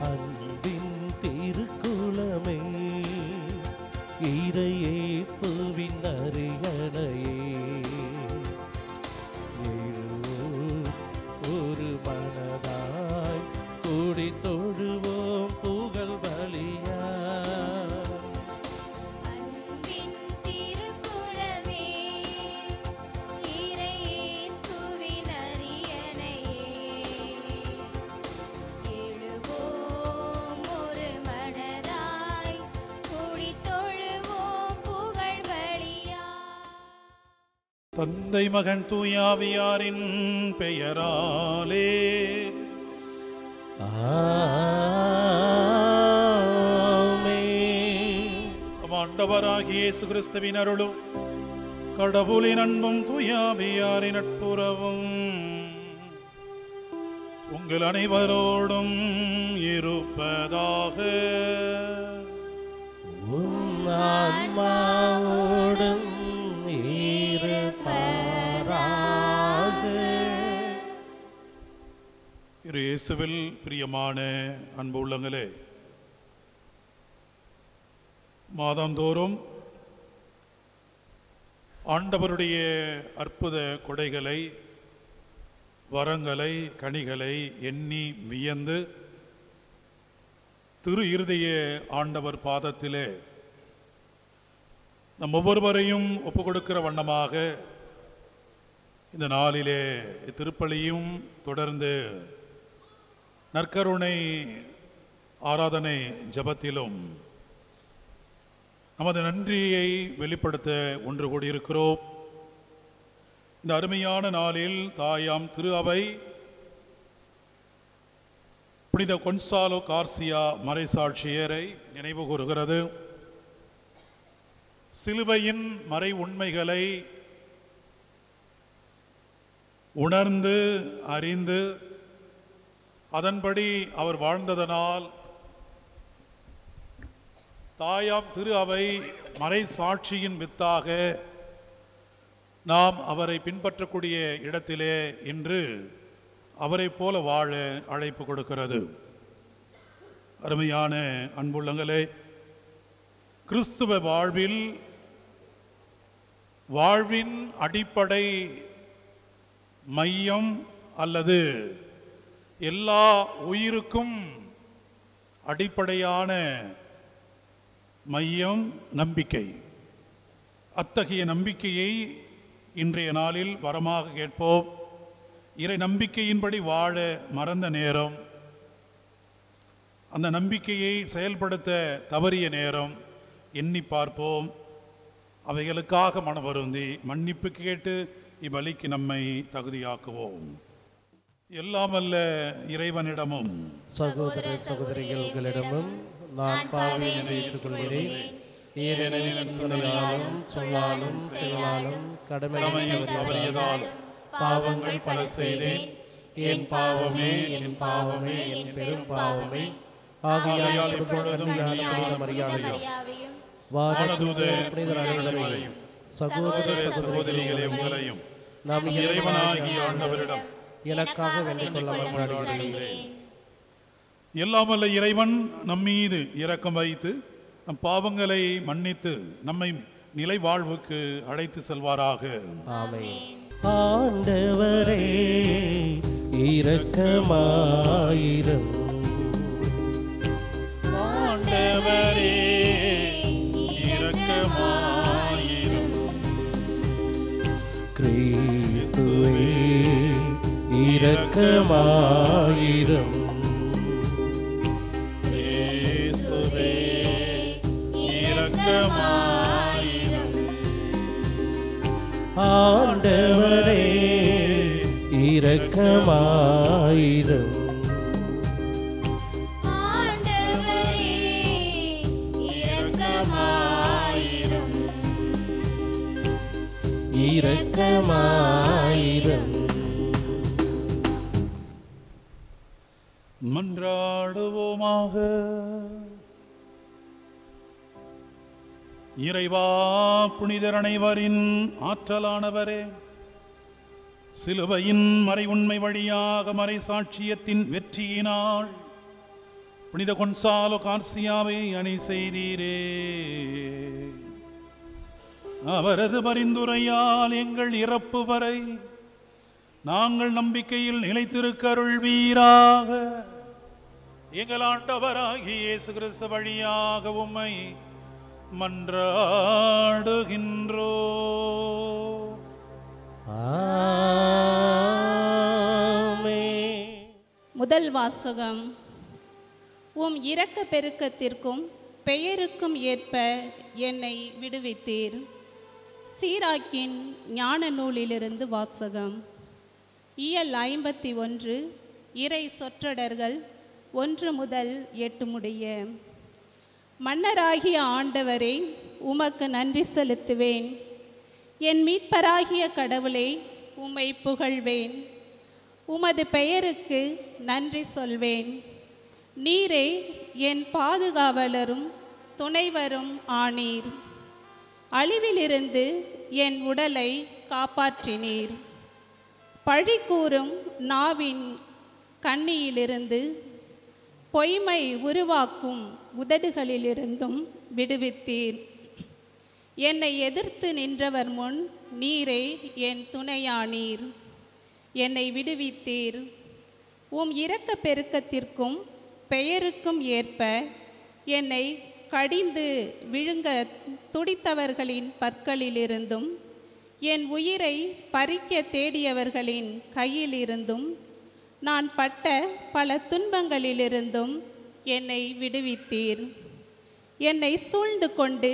அன்பின் திருக்குளமே இறையேசுவின் அரியணையே ஒரு மனதாய் கூடி தொழுவோம் புகழ் பலியா. தந்தை மகன் தூயாவியாரின் பெயராலே ஆண்டவராகிய இயேசு கிறிஸ்துவின் அருளும் கடவுளின் அன்பும் தூயாவியாரின் நட்புறவும் உங்கள் அனைவரோடும் இருப்பதாக. இயேசுவில் பிரியமான அன்பு உள்ளங்களே, மாதந்தோறும் ஆண்டவருடைய அற்புத கொடைகளை, வரங்களை, கனிகளை எண்ணி வியந்து திரு இருதய ஆண்டவர் பாதத்திலே நம் ஒவ்வொருவரையும் ஒப்புக் கொடுக்கிற வண்ணமாக இந்த நாளிலே திருப்பலியும் தொடர்ந்து நற்கருணை ஆராதனை ஜபத்திலும் நமது நன்றியை வெளிப்படுத்த ஒன்று கூடியிருக்கிறோம். இந்த அருமையான நாளில் தாயாம் திரு அவை புனித கொன்சாலோ கார்சியா மறைசாட்சியரை நினைவு கூறுகிறது. சிலுவையின் மறை உண்மைகளை உணர்ந்து அறிந்து அதன்படி அவர் வாழ்ந்ததனால் தாயாம் திரு அவை மறை சாட்சியின் வித்தாக நாம் அவரை பின்பற்றக்கூடிய இடத்திலே இன்று அவரை போல வாழ அழைப்பு கொடுக்கிறது. அருமையான அன்புள்ளங்களே, கிறிஸ்துவ வாழ்வின் அடிப்படை மையம் அல்லது எல்லா உயிருக்கும் அடிப்படையான மையம் நம்பிக்கை. அத்தகைய நம்பிக்கையை இன்றைய நாளில் வரமாக கேட்போம். இறை நம்பிக்கையின்படி வாழ மறந்த நேரம், அந்த நம்பிக்கையை செயல்படுத்த தவறிய நேரம் எண்ணி பார்ப்போம். அவைகளுக்காக மனவருந்தி மன்னிப்பு கேட்டு இவ்வழிக்கு நம்மை தகுதியாக்குவோம். எல்லாமல்ல இறைவனிடமும் சகோதர சகோதரிகள் உங்களிடமும் நான் பாவி என்று ஏற்றுக்கொள்கிறேன். ஏனெனில் சொன்னாலும் சொல்லாலும் செயலாலும் கடமையும் தவறியதாலும் பாவங்கள் பல செய்தேன். என் பாவமே என் பாவமே என் பெரும் பாவமே. ஆகையால் எப்பொழுதும் மரியாதையும் சகோதர சகோதரிகளே உங்களையும் நாம் இறைவனாகிய ஆண்டவரிடம் எனக்காக வேண்டிக் கொள்ள மன்றாடுகிறேன். எல்லாமல்ல இறைவன் நம்மீது இரக்கம் வைத்து நம் பாவங்களை மன்னித்து நம்மை நிலை வாழ்வுக்கு அழைத்து செல்வாராக. ஆமென். ஆண்டவரே இரக்கமாயிரும். ஆண்டவரே இரக்கமாயிரும். கிறிஸ்துவே இரக்கமாயிரும். கிறிஸ்துவே இரக்கமாயிரும். ஆண்டவரே இரக்கமாயிரும். ஆண்டவரே இரக்கமாயிரும். இரக்கமாயிரும். மன்றாடுவோமாக. இறைவா, புனிதர் அனைவரின் ஆற்றலானவரே, சிலுவையின் மறை உண்மை வழியாக மறை சாட்சியத்தின் வெற்றியினால் புனித கொன்சாலோ கார்சியாவை அணி செய்தீரே. அவரது பரிந்துரையால் எங்கள் இறப்பு வரை நாங்கள் நம்பிக்கையில் நிலைத்திருக்கருள்வீராக. எங்கள் ஆண்டவராகிய இயேசு கிறிஸ்து வழியாக உம்மை மன்றாடுகின்றோ. முதல் வாசகம். உம் இரக்க பெருக்கத்திற்கும் பெயருக்கும் ஏற்ப என்னை விடுவித்தீர். சீராக்கின் ஞான நூலிலிருந்து வாசகம். இயல் 51, இறை சொற்றொடர்கள் 1 முதல் 8 முடிய. மன்னராகிய ஆண்டவரே, உமக்கு நன்றி செலுத்துவேன். என் மீட்பராகிய கடவுளே, உம்மை புகழ்வேன். உமது பெயருக்கு நன்றி சொல்வேன். நீரே என் பாதுகாவலரும் துணைவரும் ஆனீர். அழிவிலிருந்து என் உடலை காப்பாற்றினீர். பழி கூறும் நாவின் கண்ணியிலிருந்து பொய்மை உருவாக்கும் உதடுகளிலிருந்தும் விடுவித்தீர். என்னை எதிர்த்து நின்றவர் முன் நீரே என் துணையானீர். என்னை விடுவித்தீர். உம் இரக்க பெருக்கத்திற்கும் பெயருக்கும் ஏற்ப என்னை கடிந்து விழுங்க துடித்தவர்களின் பற்களிலிருந்தும் என் உயிரை பறிக்க தேடியவர்களின் கையிலிருந்தும் நான் பட்ட பல துன்பங்களிலிருந்தும் என்னை விடுவித்தீர். என்னை சூழ்ந்து கொண்டு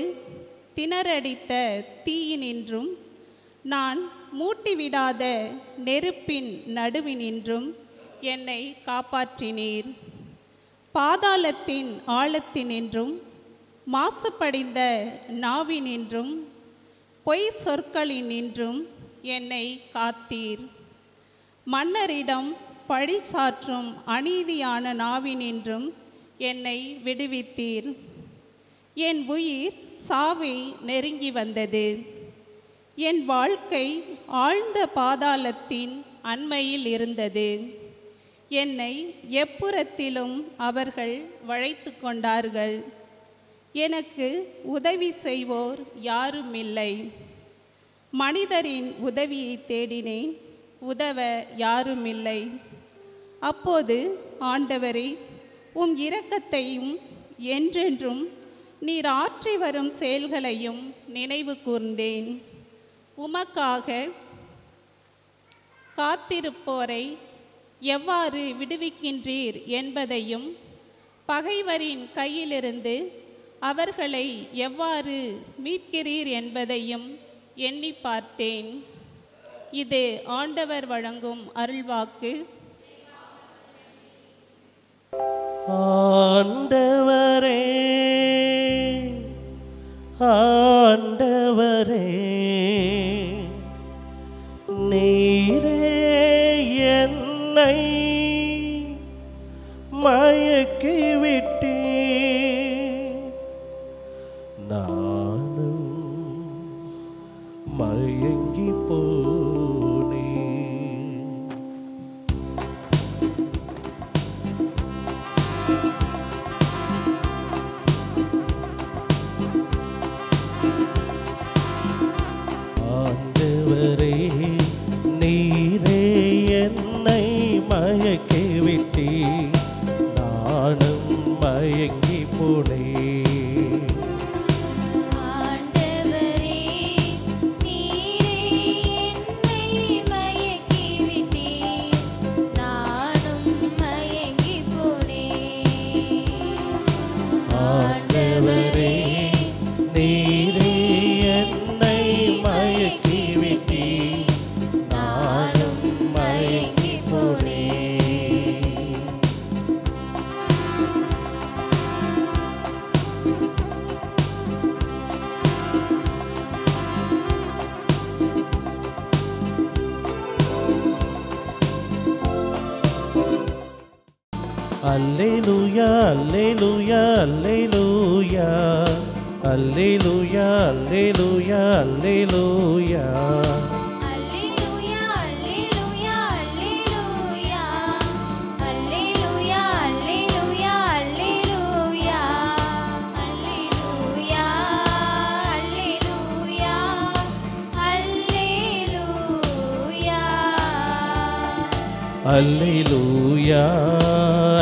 திணறடித்த தீயினின்றும் நான் மூட்டிவிடாத நெருப்பின் நடுவினின்றும் என்னை காப்பாற்றினீர். பாதாளத்தின் ஆழத்தினின்றும் மாசுபடிந்த நாவினின்றும் பொய் சொற்களினின்றும் என்னை காத்தீர். மன்னரிடம் பழி சாற்றும் அநீதியான நாவினின்றும் என்னை விடுவித்தீர். என் உயிர் சாவை நெருங்கி வந்தது. என் வாழ்க்கை ஆழ்ந்த பாதாளத்தின் அண்மையில் இருந்தது. என்னை எப்புறத்திலும் அவர்கள் வளைத்து கொண்டார்கள். எனக்கு உதவி செய்வோர் யாரும் இல்லை. மனிதரின் உதவியை தேடினேன், உதவ யாரும் இல்லை. அப்போது ஆண்டவரே, உம் இரக்கத்தையும் என்றென்றும் நீர் ஆற்றி வரும் செயல்களையும் நினைவு கூர்ந்தேன். உமக்காக காத்திருப்போரை எவ்வாறு விடுவிக்கின்றீர் என்பதையும் பகைவரின் கையிலிருந்து அவர்களை எவ்வாறு மீட்கிறீர் என்பதையும் எண்ணி பார்த்தேன். இது ஆண்டவர் வழங்கும் அருள்வாக்கு. ஆண்டவரே, ஆண்டவரே, நீரே என்னை மயக்கிவிட்டீர். நானும் மயங்கி போனேன். ஆண்டவரே, நீரே என்னை மயக்கிவிட்டீர். நானும் மயங்கி போனேன். ஆண்டவரே, நீரே என்னை மயக்கிவிட்டீர். நானும் மயங்கி போனேன். ஆண்டவரே, நீரே என்னை மயக்கிவிட்டீர். அல்லேலூயா அல்லேலூயா அல்லேலூயா அல்லேலூயா அல்லேலூயா அல்லேலூயா அல்லேலூயா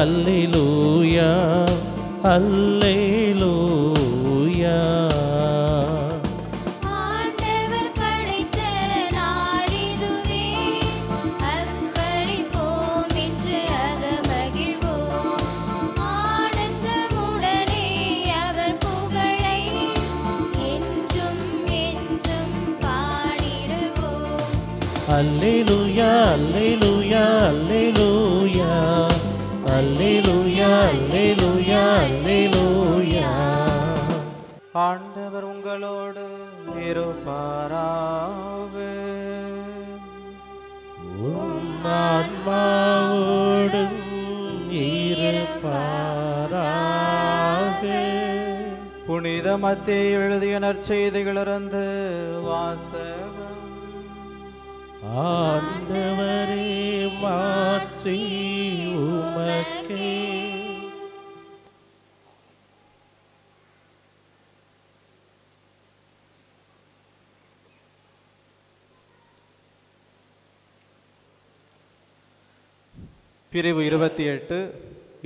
அல்லேலூயா அல்லேலூயா. ஆண்டவர் படைத்த நாளிதுவே, அர்ப்பணிப்போம் என்று அகமகிழ்வோம். ஆனந்தமுடனே அவர் புகழை என்றும் என்றும் பாடிடுவோம். அல்லேலூயா அல்லேலூயா அல்லேலூயா அல்லேலூயா அல்லேலூயா அல்லேலூயா. ஆண்டவர் உங்களோடு இருப்பாராக. உம் ஆன்மாவோடும் இருப்பாராக. புனித மத்தேயு எழுதிய நற்செய்திகளிலிருந்து வாசகம். ஆண்டவரே மாட்சி உமக்கே. பிரிவு 28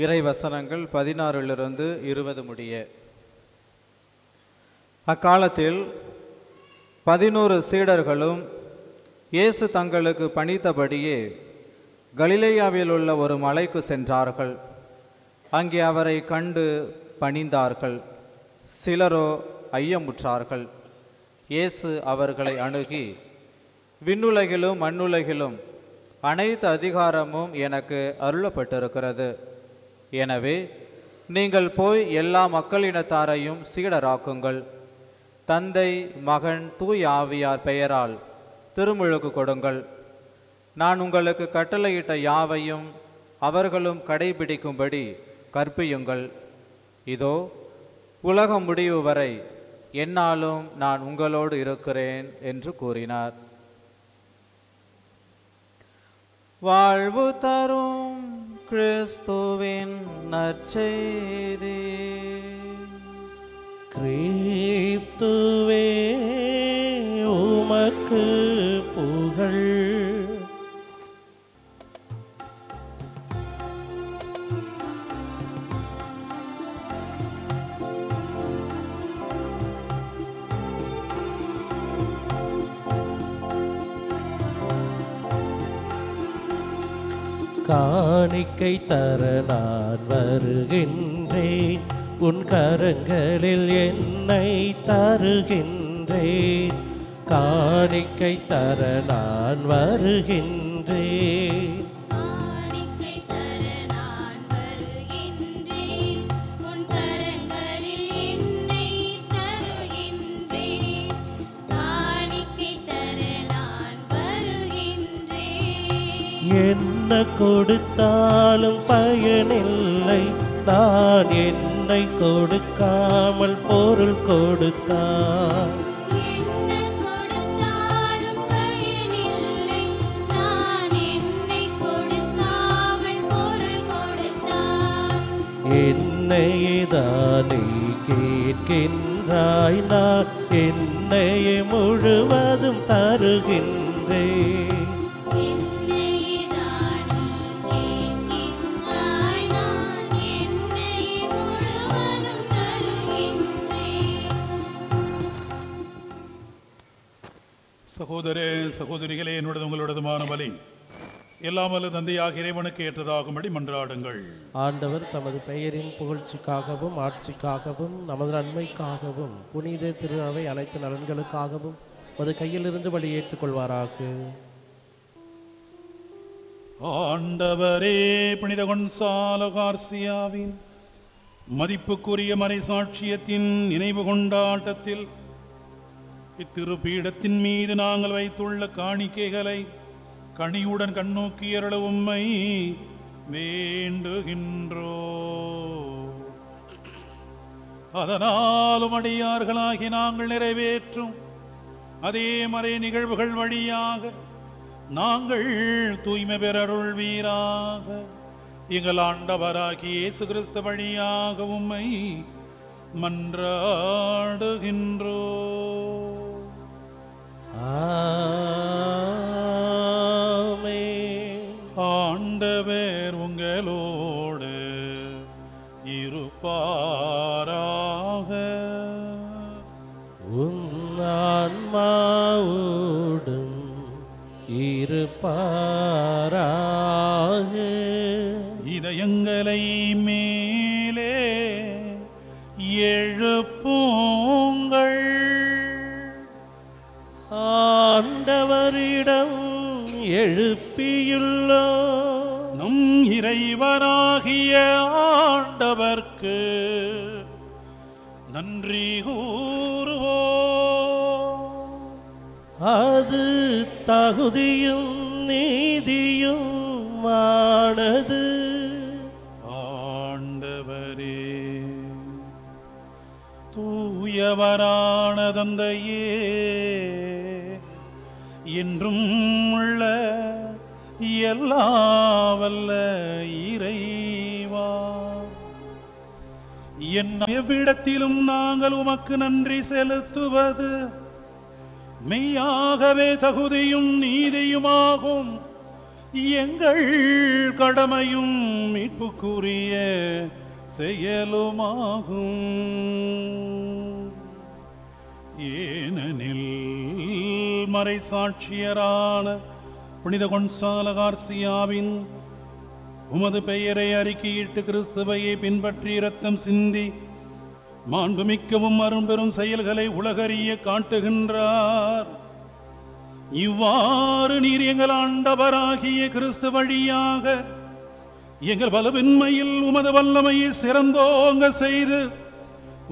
இறைவசனங்கள் 16 20 முடிய. அக்காலத்தில் 11 சீடர்களும் இயேசு தங்களுக்கு பணித்தபடியே கலிலேயாவில் உள்ள ஒரு மலைக்கு சென்றார்கள். அங்கே அவரை கண்டு பணிந்தார்கள். சிலரோ ஐயமுற்றார்கள். இயேசு அவர்களை அணுகி, விண்ணுலகிலும் மண்ணுலகிலும் அனைத்து அதிகாரமும் எனக்கு அருளப்பட்டிருக்கிறது. எனவே நீங்கள் போய் எல்லா மக்களினத்தாரையும் சீடராக்குங்கள். தந்தை, மகன், தூய ஆவியார் பெயரால் திருமுழுக்கு கொடுங்கள். நான் உங்களுக்கு கட்டளையிட்ட யாவையும் அவர்களும் கடைபிடிக்கும்படி கற்பியுங்கள். இதோ உலகம் முடிவு வரை எந்நாளும் நான் உங்களோடு இருக்கிறேன் என்று கூறினார். வாழ்வு தரும் கிறிஸ்துவின் நற்செய்தி. கிறிஸ்துவே உமக்கு புகழ். காணிக்கை தர நான் வருகின்றேன், உன் கரங்களில் என்னை தருகின்றேன். காணிக்கை தர நான் வருகின்றேன். காணிக்கை தர நான் வருகின்றேன், உன் கரங்களில் என்னை தருகின்றேன். காணிக்கை தர நான் வருகின்றேன். என்ன கொடுத்தாலும் பயனில்லை, நான் என்னை கொடுக்காமல் பொருள் கொடுத்தார். என்ன கொடுத்தாலும் பயனில்லை, நான் என்னை கொடுக்காமல் பொருள் கொடுத்தார். என்னையே தானே கேட்கின்றாய், நான் என்னையே முழுவதும் தருகின்றேன். என்னையே தானே கேட்கின்றாய், நான் என்னையே முழுவதும் தருகின்றேன். சகோதரே சகோதரிகளே, என்னுடையது உங்களுடையதுமான பலி எல்லாம் வல்ல தந்தையாக இறைவனுக்கு ஏற்றதாகும்படி மன்றாடுங்கள். ஆண்டவர் தமது பெயரின் புகழ்ச்சிக்காகவும் ஆட்சிக்காகவும் நமது நன்மைக்காகவும் புனித திரு அவை அனைத்து நலன்களுக்காகவும் அது கையிலிருந்து வழி ஏற்றுக்கொள்வாராக. ஆண்டவரே, புனித கொன்சாலோ கார்சியாவின் மதிப்புக்குரிய மறைசாட்சியத்தின் நினைவு கொண்டாட்டத்தில் இத்திருப்பீடத்தின் மீது நாங்கள் வைத்துள்ள காணிக்கைகளை கனியுடன் கண்ணோக்கியருள உம்மை வேண்டுகின்றோ. அதனாலும் அடியார்களாகி நாங்கள் நிறைவேற்றும் அதே மறை நிகழ்வுகள் வழியாக நாங்கள் தூய்மை பெறருள்வீராக. எங்கள் ஆண்டவராகிய இயேசு கிறிஸ்து வழியாக உம்மை மன்றாடுகின்றோ. ஆண்டவர் உங்களோடு இருப்பாராக. உம் ஆன்மாவோடும் இருப்பாராக. இதயங்களை மேலே எழுப்புங்கள். ஆண்டவரிடம் எழுப்பியுள்ளோ. நம் இறைவனாகிய ஆண்டவர்க்கு நன்றி கூறுவோ. அது தகுதியும் நீதியும் ஆனது. ஆண்டவரே, தூயவரான தந்தையே, என்றும் உள்ள எல்லா வல்ல இறைவா, எவ்விடத்திலும் நாங்கள் உமக்கு நன்றி செலுத்துவது மெய்யாகவே தகுதியும் நீதியுமாகும். எங்கள் கடமையும் மீட்புக்குரிய செயலுமாகும். ஏனெனில் மறைசாட்சியரான புனித கொன்சால கார்சியாவின் உமது பெயரை அறிக்கையிட்டு கிறிஸ்துவையை பின்பற்றி இரத்தம் சிந்தி மாண்புமிக்கவும் அரும்பெரும் செயல்களை உலகறிய காட்டுகின்றார். இவ்வாறு நீர் எங்கள் ஆண்டவராகிய கிறிஸ்து வழியாக எங்கள் வலுவின்மையில் உமது வல்லமையை சிறந்தோங்க செய்து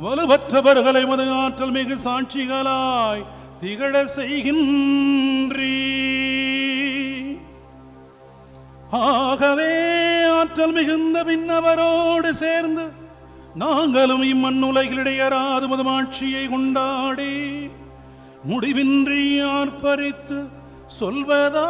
வலுவற்றவர்களை உமது ஆற்றல் மிகு சாட்சிகளாய் திகழ செய்கின்றீ. ஆகவே ஆற்றல் மிகுந்த பின்னவரோடு சேர்ந்து நாங்களும் இம்மண்ணுலகிலிடையராது உமது ஆட்சியை கொண்டாடி முடிவின்றி ஆர்ப்பரித்து சொல்வதாவது: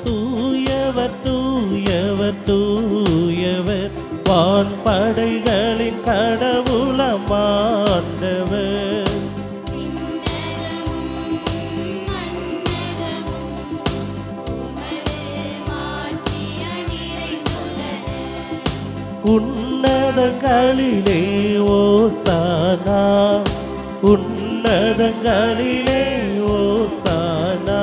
தூயவர் தூயவர் தூயவர், வான்படைகளின் கடவுளமாண்டவர். உன்னதங்களிலே ஓசானா, உன்னதங்களிலே ஓசானா.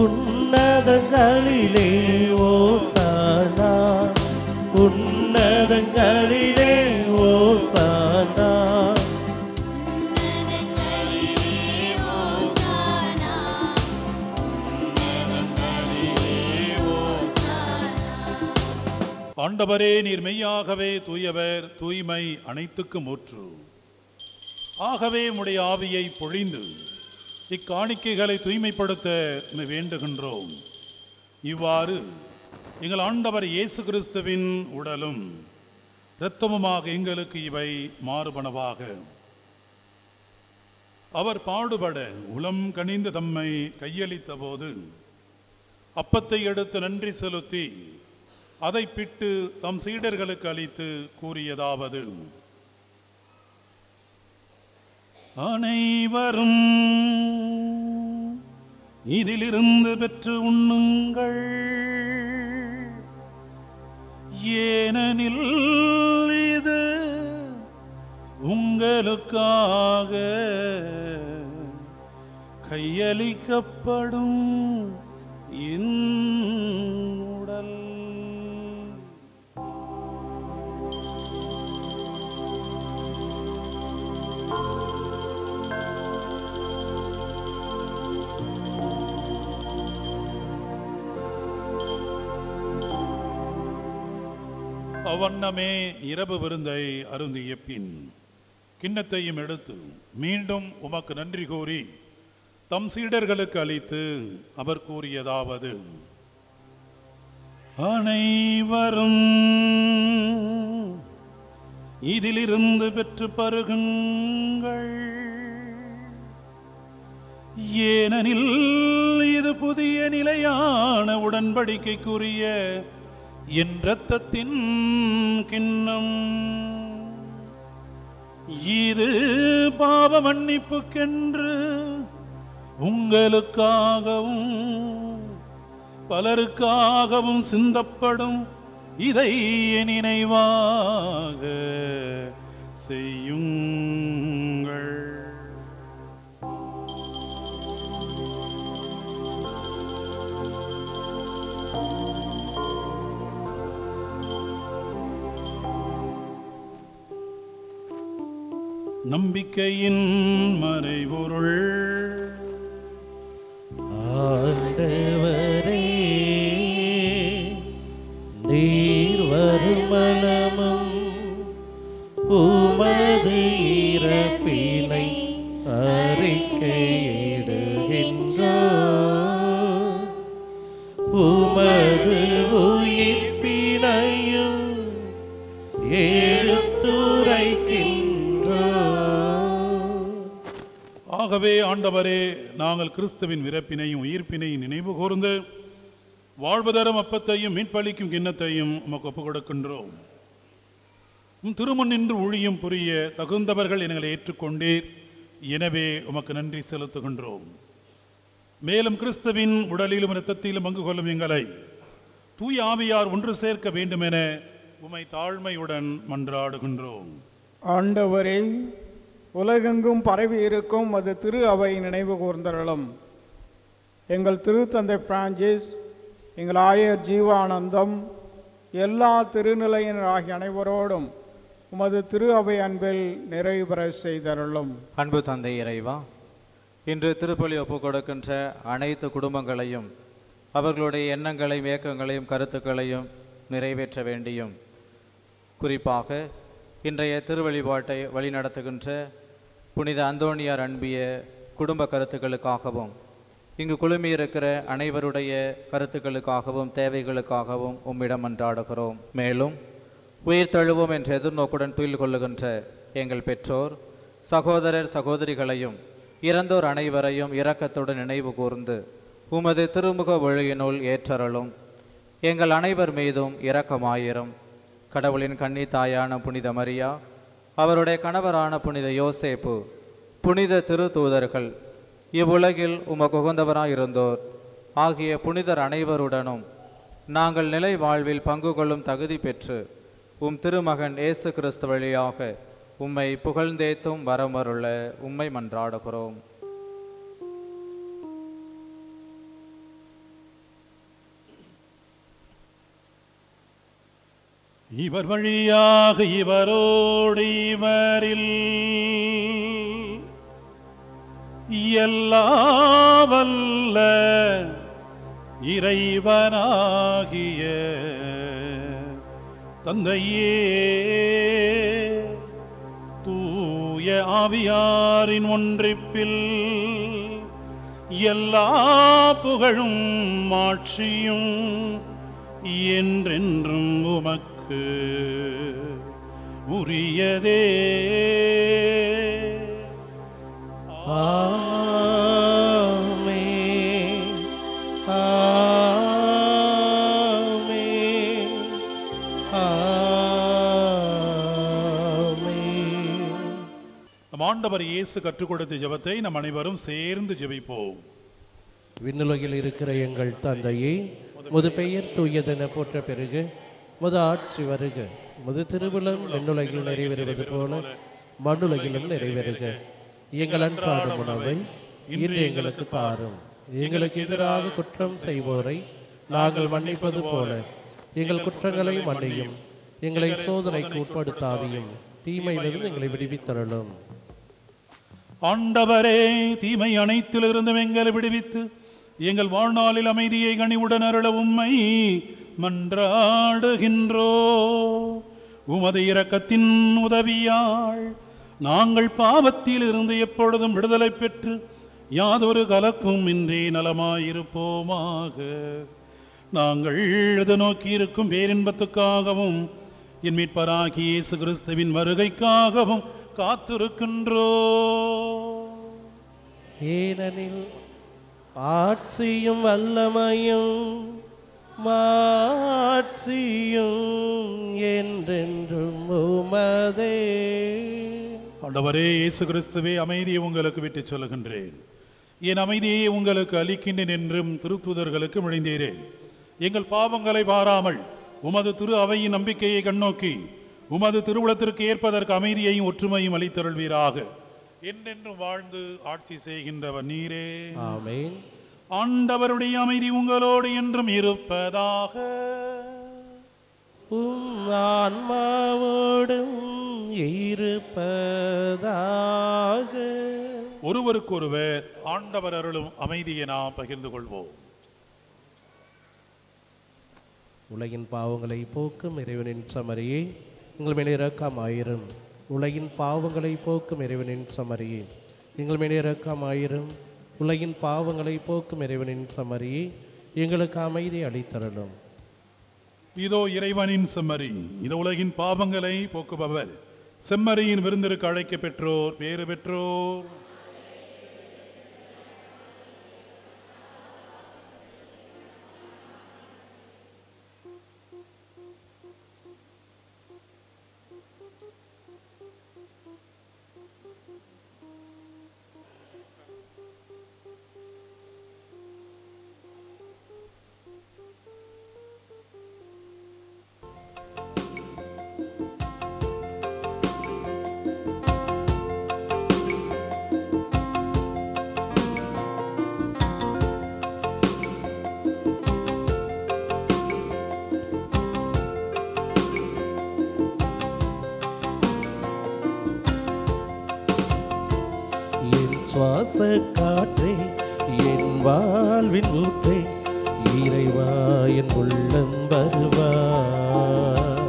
உன்னதங்களிலே ஓசானா, உன்னதங்களிலே ஓசானா. ஆண்டவரே, நீர் மெய்யாகவே தூயவர், தூய்மை அனைத்துக்கும் ஊற்று. ஆகவே உம்முடைய ஆவியை பொழிந்து இக்காணிக்கைகளை தூய்மைப்படுத்த வேண்டுகின்றோம். இவ்வாறு எங்கள் ஆண்டவர் இயேசு கிறிஸ்துவின் உடலும் இரத்தமுமாக எங்களுக்கு இவை மாறுபனவாக. அவர் பாடுபட உளம் கனிந்து தம்மை கையளித்த போது அப்பத்தை எடுத்து நன்றி செலுத்தி அதை பிட்டு தம் சீடர்களுக்கு அளித்து கூறியதாவது: அனைவரும் இதிலிருந்து பெற்று உண்ணுங்கள், ஏனெனில் இது உங்களுக்காக கையளிக்கப்படும் என் உடல். அவ்வண்ணமே இரவு விருந்தை அருந்திய பின் கிண்ணத்தையும் எடுத்து மீண்டும் உமக்கு நன்றி கூறி தம் சீடர்களுக்கு அளித்து அவர் கூறியதாவது: அனைவரும் இதிலிருந்து பெற்று பருகுங்கள், ஏனெனில் இது புதிய நிலையான உடன்படிக்கைக்குரிய என் இரத்தத்தின் கிண்ணம். இது பாவ மன்னிப்புக்கென்று உங்களுக்காகவும் பலருக்காகவும் சிந்தப்படும். இதை என் நினைவாக செய்யுங்கள். நம்பிக்கையின் மறைபொருள். ஆண்டவரே, நீர் வருமளவும் உமது இறப்பினை அறிக்கையிடுகின்றோம், உமது உயிர்ப்பினையும் எடுத்துரைக்கின்றோம். ஆகவே ஆண்டவரே, நாங்கள் கிறிஸ்துவின் இறப்பினையும் உயிர்ப்பினையும் நினைவு கூர்ந்து வாழ்வு தரும் அப்பத்தையும் மீட்பளிக்கும் கிண்ணத்தையும் உமக்கு ஒப்புக் கொடுக்கின்றோம். திருமுன் நின்று ஊழியம் புரிய தகுந்தவர்கள் எங்களை ஏற்றுக்கொண்டீர். எனவே உமக்கு நன்றி செலுத்துகின்றோம். மேலும் கிறிஸ்துவின் உடலிலும் இரத்தத்திலும் பங்கு கொள்ளும் எங்களை தூய ஆவியார் ஒன்று சேர்க்க வேண்டுமென உமை தாழ்மையுடன் மன்றாடுகின்றோம். ஆண்டவரே, உலகெங்கும் பரவி இருக்கும் அது திரு அவை நினைவு கூர்ந்தருளும். எங்கள் திருத்தந்தை பிரான்சிஸ், எங்கள் ஆயர் ஜீவானந்தம், எல்லா திருநிலையினர் ஆகிய அனைவரோடும் உமது திரு அவை அன்பில் நிறைவு பெற செய்தருளும். அன்பு தந்தை இறைவா, இன்று திருப்பலி ஒப்புக் கொடுக்கின்ற அனைத்து குடும்பங்களையும் அவர்களுடைய எண்ணங்களையும் இயக்கங்களையும் கருத்துக்களையும் நிறைவேற்ற வேண்டியும், குறிப்பாக இன்றைய திருவழிபாட்டை வழிநடத்துகின்ற புனித அந்தோணியார் அன்பிய குடும்ப கருத்துக்களுக்காகவும் இங்கு குழுமியிருக்கிற அனைவருடைய கருத்துக்களுக்காகவும் தேவைகளுக்காகவும் உம்மிடம் மன்றாடுகிறோம். மேலும் உயிர் தழுவோம் என்ற எதிர்நோக்குடன் துயில் கொள்ளுகின்ற எங்கள் பெற்றோர், சகோதரர், சகோதரிகளையும் இறந்தோர் அனைவரையும் இரக்கத்துடன் நினைவு கூர்ந்து உமது திருமுக ஒழுகினுள் ஏற்றருளும். எங்கள் அனைவர் மீதும் இரக்கமாயிரும். கடவுளின் கன்னி தாயான புனித மரியா, அவருடைய கணவரான புனித யோசேப்பு, புனித திருத்தூதர்கள், இவ்வுலகில் உமக்கு உகந்தவராயிருந்தோர் ஆகிய புனிதர் அனைவருடனும் நாங்கள் நிலை வாழ்வில் பங்கு கொள்ளும் தகுதி பெற்று உம் திருமகன் இயேசு கிறிஸ்து வழியாக உம்மை புகழ்ந்தேத்தும் வரமருள உம்மை மன்றாடுகிறோம். இவர் வழியாக இவரோடு இவரில் எல்லாம் வல்ல இறைவனாகிய தந்தையே, தூய ஆவியாரின் ஒன்றிப்பில் எல்லா புகழும் மாட்சியும் என்றென்றும் உமக்கு உரியதே. ஆமென், ஆமென், ஆமென். நம் ஆண்டவர் இயேசு கற்றுக் கொடுத்த ஜெபத்தை நம் அனைவரும் சேர்ந்து ஜெபிப்போம். விண்ணுலகில் இருக்கிற எங்கள் தந்தையே, முது பெயர் தூயதென போற்ற பெருக, முது ஆட்சி வருக, முது திருவுளம் விண்ணுலகில் நிறைவேறுவது போல மண்ணுலகிலும் நிறைவேறுக. எங்கள் அன்றாட உணவை இன்று எங்களுக்கு தாரும். எங்களுக்கு எதிராக குற்றம் செய்வோரை நாங்கள் மன்னிப்பது போல எங்கள் குற்றங்களை மன்னியும். எங்களை சோதனைக்கு உட்படுத்தாதையும், தீமையிலிருந்து எங்களை விடுவித்தருளும். ஆண்டவரே, தீமை அனைத்திலிருந்தும் எங்களை விடுவித்து எங்கள் வாழ்நாளில் அமைதியை கனிவுடன் அருள உம்மை மன்றாடுகின்றோ. உமது இரக்கத்தின் உதவியால் நாங்கள் பாவத்தில் இருந்து எப்பொழுதும் விடுதலை பெற்று யாதொரு கலக்கும் இன்றி நலமாயிருப்போமாக. நாங்கள் எதிர்நோக்கி இருக்கும் பேரின்பத்துக்காகவும் என் மீட்பராகிய இயேசு கிறிஸ்துவின் வருகைக்காகவும் காத்திருக்கின்றோ. ஏனெனில் ஆட்சியும் வல்லமையும் மாட்சியும் என்றென்றும் உமதே. ஆண்டவரே இயேசு கிறிஸ்துவே, அமைதியை உங்களுக்கு விட்டு சொல்லுகின்றேன், என் அமைதியை உங்களுக்கு அளிக்கின்றேன் என்றும் திருத்தூதர்களுக்கு மொழிந்தீரேன். எங்கள் பாவங்களை பாராமல் உமது திரு அவையின் நம்பிக்கையை கண்ணோக்கி உமது திருவுளத்திற்கு ஏற்பதற்கு அமைதியையும் ஒற்றுமையும் அளித்தருள்வீராக. என்னென்றும் வாழ்ந்து ஆட்சி செய்கின்றவர் நீரே. ஆமென். ஆண்டவருடைய அமைதி உங்களோடு என்றும் இருப்பதாக. உம் ஆன்மாவோடும் இருப்பதாக. ஒருவருக்கொருவர் ஆண்டவர் அருளும் அமைதியை நாம் பகிர்ந்து கொள்வோம். உலகின் பாவங்களை போக்கும் இறைவனின் சமரியே, எங்கள் மேலே இரக்கமாயிரும். உலகின் பாவங்களை போக்கும் இறைவனின் சமரியே, எங்கள் மேலே இரக்கமாயிரும். உலகின் பாவங்களை போக்கும் இறைவனின் சமரியே, எங்களுக்கு அமைதி அளித்தருளும். இதோ இறைவனின் செம்மறி, இதோ உலகின் பாவங்களை போக்குபவர். செம்மறியின் விருந்திற்கு அழைக்க பெற்றோர் பேறு பெற்றோர். சுவாச காற்றே, என் வாழ்வின் ஊற்றே, இறைவா என் உள்ளம் வருவார்.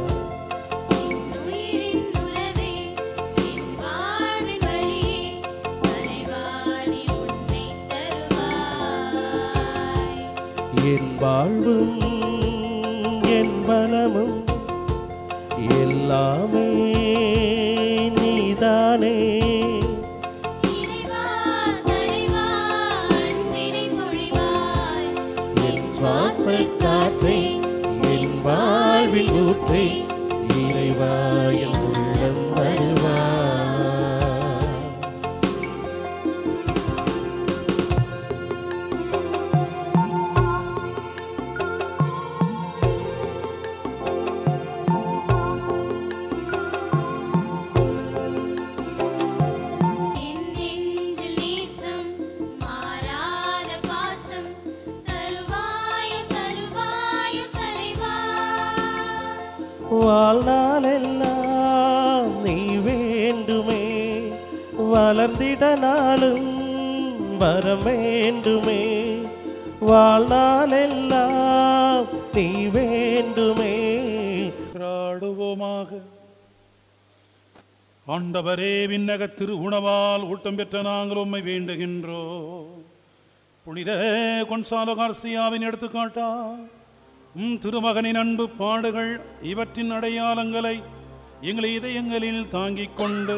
உயிரின் உறவே, என் வாழ்வின் வழியே, தலைவாணி உன்னை தருவாய். என் வாழ்வும் என் பலமும் எல்லாமே நீதானே. இறைவா தலைவா அன்பினை பொழிவாய். என் சுவாச காற்றே, என் வாழ்வின் ஊற்றே, இறைவா என் உள்ளம் வருவார். என் நெஞ்சில் நேசம், மாறாத பாசம், தருவாய் தருவாய் தலைவா. வாழ்நாளெல்லாம் நீ வேண்டுமே, வளர்ந்திட நாளும் வரம் வேண்டுமே. வாழ்நாளெல்லாம் நீ வேண்டுமே. ஆடுவோமாக. ஆண்டவரே, விண்ணக திரு உணவால் ஊட்டம் பெற்ற நாங்கள் உம்மை வேண்டுகின்றோம். புனித கொன்சாலோ கார்சியாவின் எடுத்துக்காட்டால் திருமகனின் அன்பு பாடுகள் இவற்றின் அடையாளங்களை எங்களை இதயங்களில் தாங்கிக் கொண்டு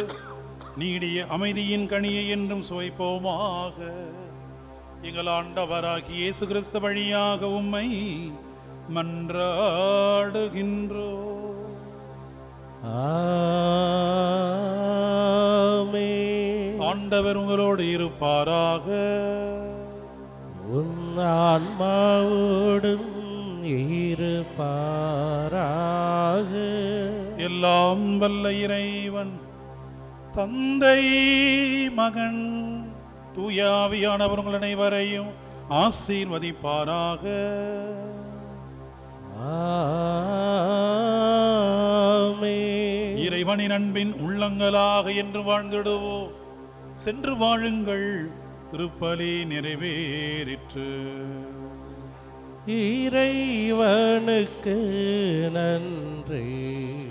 நீடிய அமைதியின் கனியை என்றும் சுவைப்போமாக. எங்கள் ஆண்டவராகிய இயேசு கிறிஸ்து வழியாக உம்மை மன்றாடுகின்றோம். ஆமென். ஆண்டவர் உங்களோடு இருப்பாராக. உன் ஆன்மாவோடும் இருப்பாராக. எல்லாம் வல்ல இறைவன் தந்தை மகன் தூயாவியானவர் உங்கள் அனைவரையும் ஆசீர்வதிப்பாராக. ஆமென். இறைவனின் அன்பின் உள்ளங்களாக என்று வாழ்ந்திடுவோம். சென்று வாழுங்கள், திருப்பலி நிறைவேறிற்று. இறைவனுக்கு நன்றி.